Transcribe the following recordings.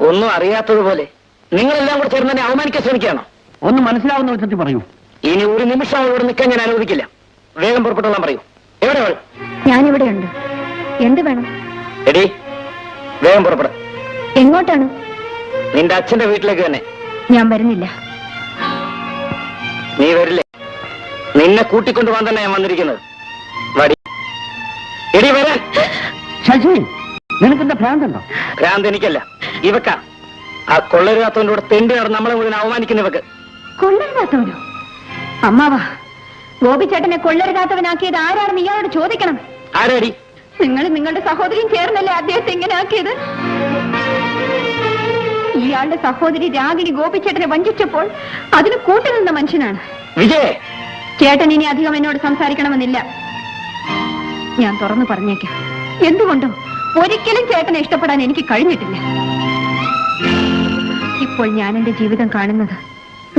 ഒന്നും അറിയാത്തതുപോലെ നിങ്ങളെല്ലാം കൂടെ ചേർന്ന് തന്നെ അവമാനിക്കാൻ ശ്രമിക്കുകയാണോ? ഒന്ന് മനസ്സിലാവുന്ന വിധത്തിൽ പറയൂ. ഇനി ഒരു നിമിഷം അവളോട് നിൽക്കാൻ ഞാൻ അനുവദിക്കില്ല. വേഗം പുറപ്പെട്ടോളാൻ പറയൂ. എവിടെ അവൾ? ഞാനിവിടെയുണ്ട്. എന്ത് വേണം? എടി, വേഗം പുറപ്പെട. എങ്ങോട്ടാണ്? നിന്റെ അച്ഛന്റെ വീട്ടിലേക്ക് തന്നെ. ഞാൻ വരുന്നില്ല. നീ വരില്ലേ? നിന്നെ കൂട്ടിക്കൊണ്ടുപോകാൻ തന്നെ ഞാൻ വന്നിരിക്കുന്നത്. വടി, എടി വരാൻ. ശശി, നിനക്കെന്താ ഭ്രാന്തുണ്ടോ? ഭ്രാന്ത് എനിക്കല്ല, ഇവക്ക. ആ കൊള്ളരുതാത്തവന്റെ കൂടെ തെണ്ടി നടന്ന് നമ്മളെ മുഴുവൻ അവമാനിക്കുന്നവക്ക്. കൊള്ളരുതാത്തവനോ? അമ്മാവാ, ഗോപിച്ചേട്ടനെ കൊള്ളരുതാത്തവനാക്കിയത് ആരാണെന്ന് ഇയാളോട് ചോദിക്കണം. ആരാടി? നിങ്ങൾ നിങ്ങളുടെ സഹോദരിയും ചേർന്നല്ലേ അദ്ദേഹത്തെ ഇങ്ങനെ ആക്കിയത്? ഇയാളുടെ സഹോദരി രാഗിണി ഗോപിച്ചേട്ടനെ വഞ്ചിച്ചപ്പോൾ അതിന് കൂട്ടുനിന്ന മനുഷ്യനാണ്. വിജയ്, ചേട്ടൻ ഇനി അധികം എന്നോട് സംസാരിക്കണമെന്നില്ല. ഞാൻ തുറന്നു പറഞ്ഞേക്കാം. എന്തുകൊണ്ടോ ഒരിക്കലും ചേട്ടനെ ഇഷ്ടപ്പെടാൻ എനിക്ക് കഴിഞ്ഞിട്ടില്ല. ഇപ്പോൾ ഞാൻ എന്റെ ജീവിതം കാണുന്നത്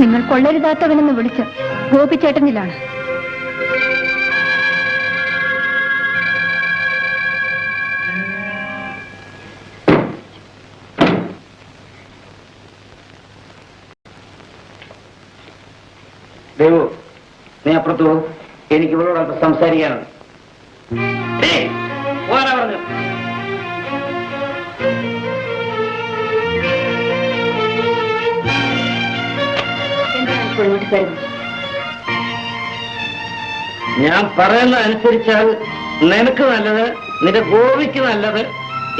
നിങ്ങൾ കൊള്ളരുതാത്തവനെന്ന് വിളിച്ച് ഗോപിച്ചേട്ടനിലാണ്. ദേവു, നീ അപ്പുറത്തു. എനിക്ക് ഇവളോട് അല്പം സംസാരിക്കാനുണ്ട്. പറഞ്ഞു. ഞാൻ പറയുന്നത് അനുസരിച്ചാൽ നിനക്ക് നല്ലത്, നിന്റെ ഗോപിക്ക് നല്ലത്,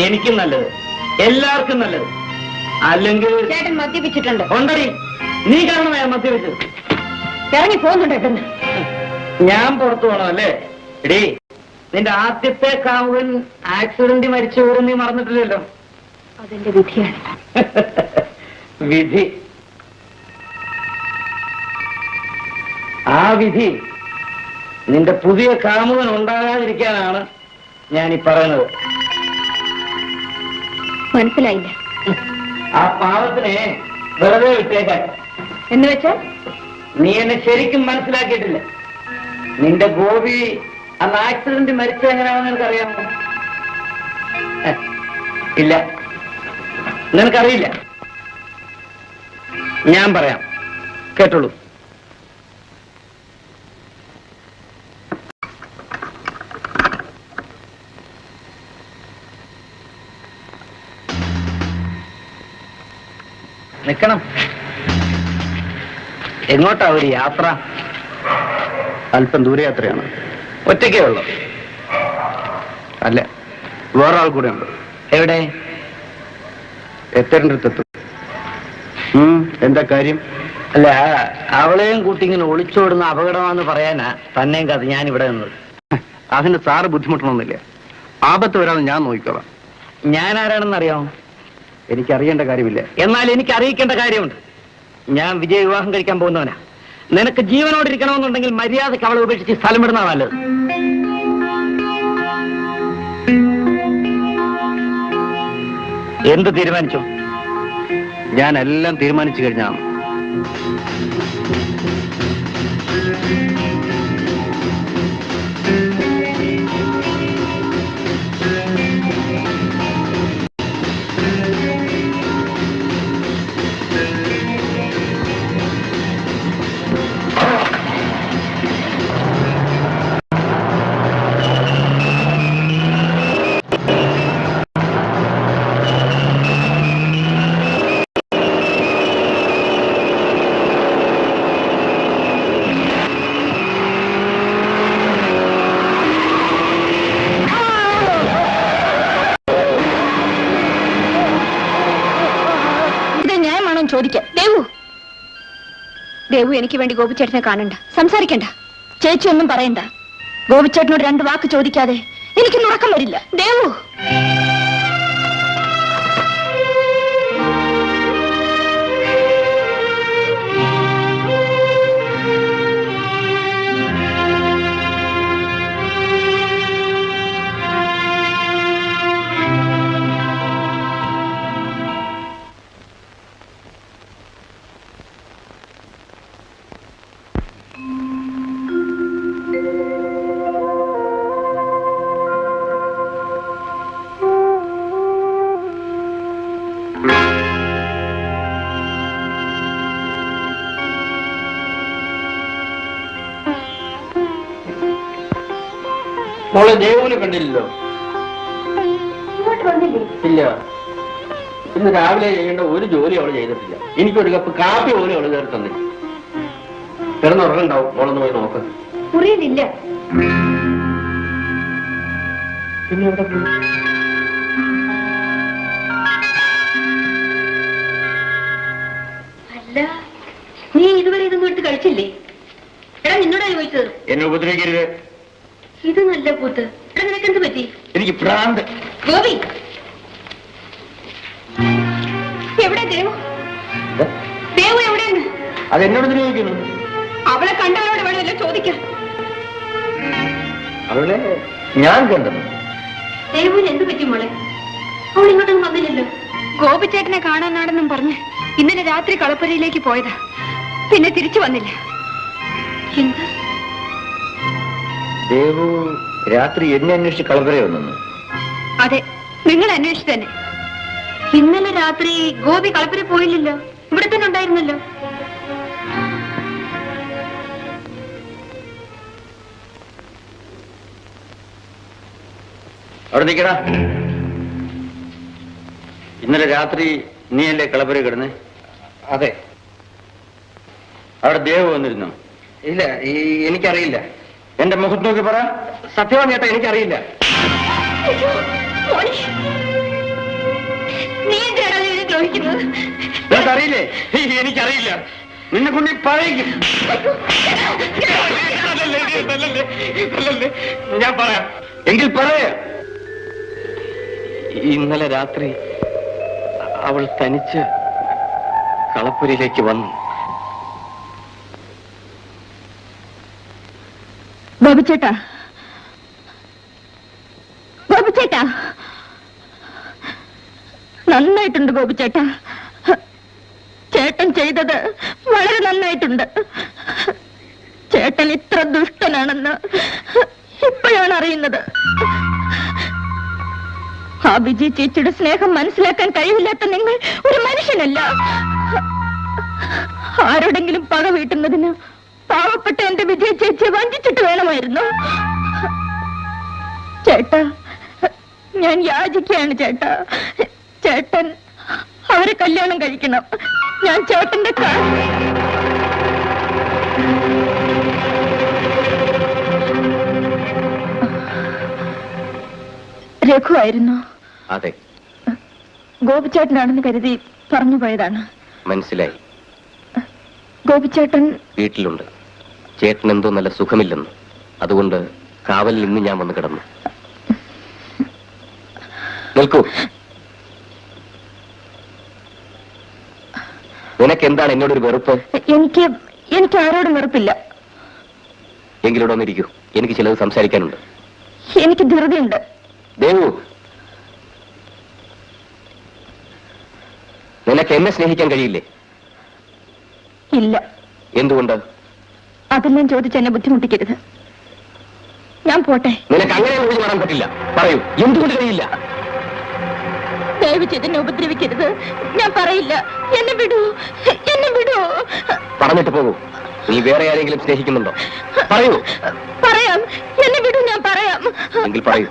എനിക്കും നല്ലത്, എല്ലാവർക്കും നല്ലത്. അല്ലെങ്കിൽ ചേട്ടൻ മദ്യപിച്ചിട്ടുണ്ട്. ഉണ്ടടി, നീ കാരണം ഞാൻ മദ്യപിച്ചത്. ഇറങ്ങി പോകുന്നുണ്ട്. ഞാൻ പുറത്തു പോകണം അല്ലേ? എടീ, നിന്റെ ആദ്യത്തെ കാമുകൻ ആക്സിഡന്റ് മരിച്ചു പോലും നീ മറന്നിട്ടില്ലല്ലോ. അതെന്റെ വിധിയാണ്. വിധി? ആ വിധി നിന്റെ പുതിയ കാമുകൻ ഉണ്ടാകാതിരിക്കാനാണ് ഞാൻ ഈ പറയുന്നത്. മനസ്സിലായില്ല. ആ പാവത്തിനെ വെറുതെ വിട്ടേക്കാൻ. എന്ന് വെച്ചാൽ നീ എന്നെ ശരിക്കും മനസ്സിലാക്കിയിട്ടില്ല. നിന്റെ ഗോപി അന്ന് ആക്സിഡന്റ് മരിച്ചത് എങ്ങനെയാണെന്ന് നിനക്കറിയാമോ? ഇല്ല, നിനക്കറിയില്ല. ഞാൻ പറയാം, കേട്ടോളൂ. നിക്കണം. എങ്ങോട്ടാ ഒരു യാത്ര? അല്പം ദൂരയാത്രയാണ്. ഒറ്റയ്ക്കേ ഉള്ളൂ? അല്ല, വേറൊരാൾ കൂടെ ഉണ്ട്. എവിടെ? എത്തേണ്ടടുത്തെത്തും. എന്താ കാര്യം? അല്ല, അവളെയും കൂട്ടി ഇങ്ങനെ ഒളിച്ചോടുന്ന അപകടമാണെന്ന് പറയാനാ തന്നെയും കഥ ഞാൻ ഇവിടെ നിന്നത്. അതിന് സാറ് ബുദ്ധിമുട്ടണമെന്നില്ല. ആപത്ത് വരാതെ ഞാൻ നോക്കിക്കോളാം. ഞാൻ ആരാണെന്ന് അറിയാമോ? എനിക്കറിയേണ്ട കാര്യമില്ല. എന്നാൽ എനിക്ക് അറിയിക്കേണ്ട കാര്യമുണ്ട്. ഞാൻ വിജയ വിവാഹം കഴിക്കാൻ പോകുന്നവനാ. നിനക്ക് ജീവനോടിരിക്കണമെന്നുണ്ടെങ്കിൽ മര്യാദയ്ക്ക് അവളെ ഉപേക്ഷിച്ച് സ്ഥലം വിടുന്ന നല്ലത്. എന്ത് തീരുമാനിച്ചോ? ഞാൻ എല്ലാം തീരുമാനിച്ചു കഴിഞ്ഞാണ്. ചോദിക്കാം. ദേവു, ദേവു എനിക്ക് വേണ്ടി ഗോപിച്ചേട്ടനെ കാണണ്ട, സംസാരിക്കണ്ട, ചേച്ചി ഒന്നും പറയണ്ട. ഗോപിച്ചേട്ടനോട് 2 വാക്ക് ചോദിക്കാതെ എനിക്കൊന്നും ഉറക്കം വരില്ല. ദേവു, മോളെ ദേവുവിനെ കണ്ടില്ലല്ലോ. ഇങ്ങോട്ട് വന്നില്ലേ? ഇല്ല, ഇന്ന് രാവിലെ ചെയ്യേണ്ട ഒരു ജോലി അവള് ചെയ്തിട്ടില്ല. എനിക്കൊരു കപ്പ് കാപ്പി പോലും അവള് കയറി തന്നില്ല. കിടന്നുറങ്ങണ്ടാവും, മോളൊന്ന് പോയി നോക്ക്. മുറിയിലില്ല. പിന്നെ എവിടെ പോയി? അല്ല, നീ ഇതുവരെ ഇതൊന്നും എടുത്ത് കഴിച്ചില്ലേ? എടാ, നിന്നോടാ ചോദിച്ചത്. എന്നെ ഉപദ്രവിക്കരുത്. ഇത് നല്ല പൂത്ത്. എടാ, നിനക്കെന്ത് പറ്റി? എനിക്ക് ഭ്രാന്ത്. ഗോപി, എവിടെ ദേവു? ദേവു എവിടെയാണ്? അതെന്നോട് ചോദിക്കുന്നു. അവളെ കണ്ടവരോട് വേണമല്ലോ ചോദിക്കാൻ. അവളെ ഞാൻ കണ്ടത്. ദേവുവിന് എന്ത് പറ്റി മോളെ? അവൾ ഇങ്ങോട്ടൊന്നും വന്നില്ലല്ലോ. ഗോപിച്ചേട്ടനെ കാണാനാണെന്നും പറഞ്ഞ് ഇന്നലെ രാത്രി കളപ്പുരയിലേക്ക് പോയതാ. പിന്നെ തിരിച്ചു വന്നില്ല. എന്ത്? ദേവു രാത്രി എന്നെ അന്വേഷിച്ച് കളവരെ വന്നു. അതെ, നിങ്ങൾ അന്വേഷിച്ചു തന്നെ. ഇന്നലെ രാത്രി ഗോപി കളപ്പുര പോയില്ലല്ലോ, ഇവിടെ തന്നെ ഉണ്ടായിരുന്നല്ലോ. അവിടെ നിൽക്കടാ. ഇന്നലെ രാത്രി നീയല്ലേ കളപ്പുര കിടന്നേ? അതെ. അവിടെ ദേവ് വന്നിരുന്നു? ഇല്ല, എനിക്കറിയില്ല. എന്റെ മുഖത്ത് നോക്കി പറ. സത്യമാണ് ചേട്ടാ, എനിക്കറിയില്ല. നിനക്കറിയില്ലേ? എനിക്കറിയില്ല. നിന്നെ കൊണ്ട് പറയിക്കും. ഞാൻ പറയാം. എങ്കിൽ പറയാ. ഇന്നലെ രാത്രി അവൾ തനിച്ച് കളപ്പുരയിലേക്ക് വന്നു. ഗോപിച്ചേട്ടാ, ഗോപിച്ചേട്ടാ, നന്നായിട്ടുണ്ട് ഗോപിച്ചേട്ടാ. ചേട്ടൻ ചെയ്തത് വളരെ നന്നായിട്ടുണ്ട്. ചേട്ടൻ ഇത്ര ദുഷ്ടനാണെന്ന് ഇപ്പോഴാണ് അറിയുന്നത്. ആ വിജയ് ചേച്ചിയുടെ സ്നേഹം മനസ്സിലാക്കാൻ കഴിവില്ലാത്ത നിങ്ങൾ ഒരു മനുഷ്യനല്ല. ആരോടെങ്കിലും പക വീട്ടുന്നതിന് പാവപ്പെട്ട എന്റെ വിജയ ചേച്ചിയെ വഞ്ചിച്ചിട്ട് വേണമായിരുന്നു. ചേട്ടാ, ഞാൻ യാചിക്കുകയാണ് ചേട്ടാ. ചേട്ടൻ അവരെ കല്യാണം കഴിക്കണം. ഞാൻ ചേട്ടന്റെ രഘുവായിരുന്നു. അതെ, ഗോപിച്ചേട്ടനാണെന്ന് കരുതി പറഞ്ഞു പോയതാണ്. മനസ്സിലായി. ഗോപിച്ചേട്ടൻ വീട്ടിലുണ്ട്. ചേട്ടൻ എന്തോ നല്ല സുഖമില്ലെന്ന്, അതുകൊണ്ട് കാവലിൽ ഇന്ന് ഞാൻ വന്ന് കിടന്നു. നിൽക്കൂ. നിനക്ക് എന്താണ് എന്നോടൊരു വെറുപ്പ്? എനിക്ക് ആരോടും വെറുപ്പില്ല. എങ്കിലൂടെ ഒന്നിരിക്കൂ, എനിക്ക് ചിലത് സംസാരിക്കാനുണ്ട്. എനിക്ക് ധൃതിയുണ്ട്. ദേവു, നിനക്ക് എന്നെ സ്നേഹിക്കാൻ കഴിയില്ലേ? ഇല്ല. എന്തുകൊണ്ട്? അതെല്ലാം ചോദിച്ച് എന്നെ ബുദ്ധിമുട്ടിക്കരുത്. ഞാൻ പോട്ടെ. നിനക്ക് അങ്ങനെ ഒഴിഞ്ഞു മാറാൻ പറ്റില്ല. പറയൂ, എന്തുകൊണ്ട് കഴിയില്ല? ദയവ് ചെയ്ത് എന്നെ ഉപദ്രവിക്കരുത്. ഞാൻ പറയില്ല. എന്നെ വിടൂ, എന്നെ വിടൂ. പറഞ്ഞിട്ട് പോകൂ. നീ വേറെ ആരെങ്കിലും സ്നേഹിക്കുന്നുണ്ടോ? പറയൂ. പറയാം. എന്നെ വിടൂ, ഞാൻ പറയാം. എങ്കിൽ പറയൂ.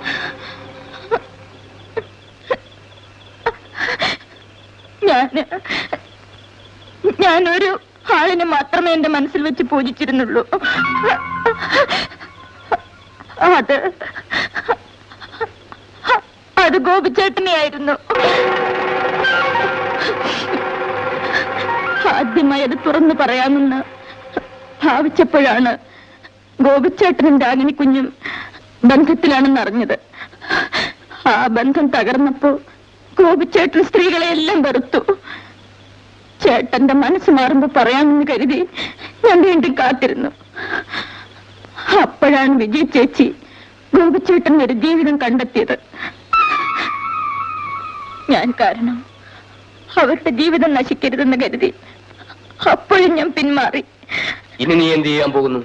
ഞാനൊരു ആളിനെ മാത്രമേ എന്റെ മനസ്സിൽ വെച്ച് പൂജിച്ചിരുന്നുള്ളൂ. അത് ഗോപിച്ചേട്ടനെയായിരുന്നു. ആദ്യമായി അത് തുറന്നു പറയാമെന്ന് ഭാവിച്ചപ്പോഴാണ് ഗോപിച്ചേട്ടനും രാഗിണി കുഞ്ഞും ബന്ധത്തിലാണെന്ന് അറിഞ്ഞത്. ആ ബന്ധം തകർന്നപ്പോ ഗോപിച്ചേട്ടൻ സ്ത്രീകളെ എല്ലാം വെറുത്തു. ചേട്ടന്റെ മനസ്സ് മാറുമ്പോ പറയാമെന്ന് കരുതി ഞാൻ വീണ്ടും കാത്തിരുന്നു. അപ്പോഴാണ് വിജയ് ചേച്ചി ഗോപിച്ചേട്ടൻ ഒരു ജീവിതം കണ്ടെത്തിയത്. ഞാൻ കാരണം അവരുടെ ജീവിതം നശിക്കരുതെന്ന് കരുതി അപ്പോഴും ഞാൻ പിന്മാറി. ഇനി നീ എന്ത് ചെയ്യാൻ പോകുന്നു?